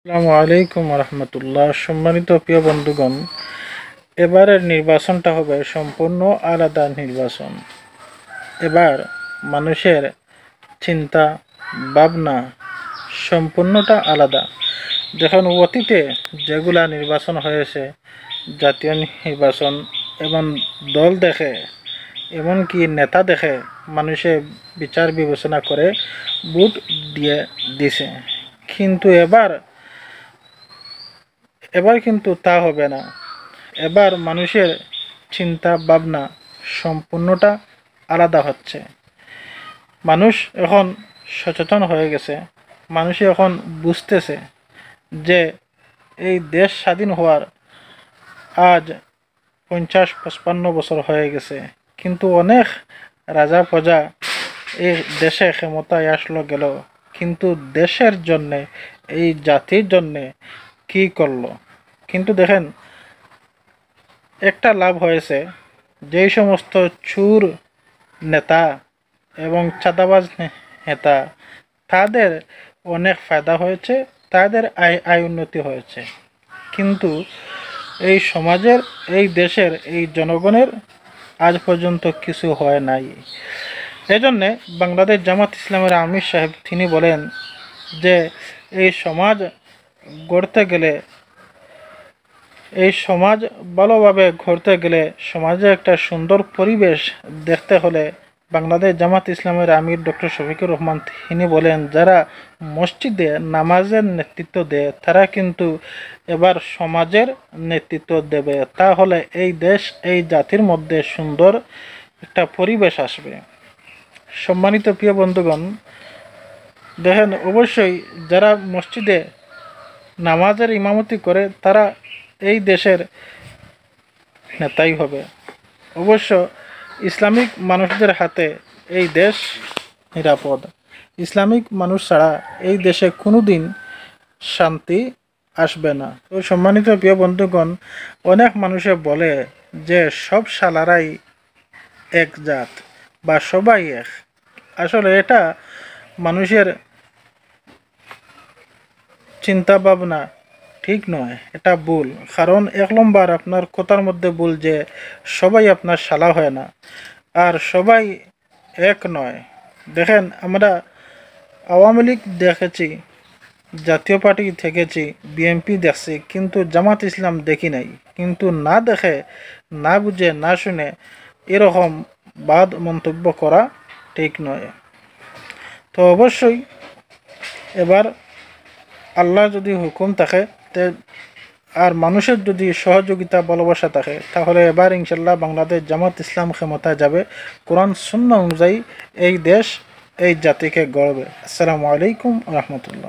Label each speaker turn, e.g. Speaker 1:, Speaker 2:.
Speaker 1: আসসালামু আলাইকুম রহমতুল্লাহ। সম্মানিত প্রিয় বন্ধুগণ, এবারের নির্বাচনটা হবে সম্পূর্ণ আলাদা নির্বাচন। এবার মানুষের চিন্তা ভাবনা সম্পূর্ণটা আলাদা। দেখুন, অতীতে যেগুলা নির্বাচন হয়েছে, জাতীয় নির্বাচন এবং দল দেখে, এমনকি নেতা দেখে মানুষে বিচার বিবেচনা করে ভোট দিয়ে দিছে। কিন্তু এবার কিন্তু তা হবে না। এবার মানুষের চিন্তা ভাবনা সম্পূর্ণটা আলাদা হচ্ছে। মানুষ এখন সচেতন হয়ে গেছে। মানুষ এখন বুঝতেছে যে এই দেশ স্বাধীন হওয়ার আজ 50-55 বছর হয়ে গেছে, কিন্তু অনেক রাজা প্রজা এই দেশে ক্ষমতায় আসলো গেল, কিন্তু দেশের জন্যে, এই জাতির জন্যে কি করলো? কিন্তু দেখেন, একটা লাভ হয়েছে, যেই সমস্ত চুর নেতা এবং চাঁদাবাজ নেতা, তাদের অনেক ফায়দা হয়েছে, তাদের আয় উন্নতি হয়েছে। কিন্তু এই সমাজের, এই দেশের, এই জনগণের আজ পর্যন্ত কিছু হয় নাই। এজন্যে বাংলাদেশ জামাত ইসলামের আমির সাহেব তিনি বলেন যে এই সমাজ গড়তে গেলে, এই সমাজ ভালোভাবে গড়তে গেলে, সমাজে একটা সুন্দর পরিবেশ দেখতে হলে বাংলাদেশ জামাত ইসলামের আমির ডক্টর শফিকুর রহমান তিনি বলেন, যারা মসজিদে নামাজের নেতৃত্ব দেয় তারা কিন্তু এবার সমাজের নেতৃত্ব দেবে। তাহলে এই দেশ, এই জাতির মধ্যে সুন্দর একটা পরিবেশ আসবে। সম্মানিত প্রিয় বন্ধুগণ, দেখেন, অবশ্যই যারা মসজিদে নামাজের ইমামতি করে তারা এই দেশের নেতাই হবে। অবশ্য ইসলামিক মানুষদের হাতে এই দেশ নিরাপদ। ইসলামিক মানুষ ছাড়া এই দেশে কোনো দিন শান্তি আসবে না। তো সম্মানিত প্রিয় বন্ধুগণ, অনেক মানুষে বলে যে সব শালারাই এক জাত বা সবাই এক। আসলে এটা মানুষের চিন্তা ভাবনা ঠিক নয়, এটা ভুল। কারণ 1 নম্বর আপনার কথার মধ্যে ভুল যে সবাই আপনার শালা হয় না, আর সবাই এক নয়। দেখেন, আমরা আওয়ামী লীগ দেখেছি, জাতীয় পার্টি দেখেছি, বিএনপি দেখছি, কিন্তু জামাত ইসলাম দেখি নাই। কিন্তু না দেখে, না বুঝে, না শুনে এরকম বাদ মন্তব্য করা ঠিক নয়। তো অবশ্যই এবার আল্লাহ যদি হুকুম থাকে আর মানুষের যদি সহযোগিতা ভালোবাসা থাকে, তাহলে এবার ইনশাল্লাহ বাংলাদেশ জামাত ইসলাম ক্ষমতায় যাবে। কোরআন সুন্নাহ অনুযায়ী এই দেশ, এই জাতিকে গড়বে। আসসালামু আলাইকুম রহমতুল্লাহ।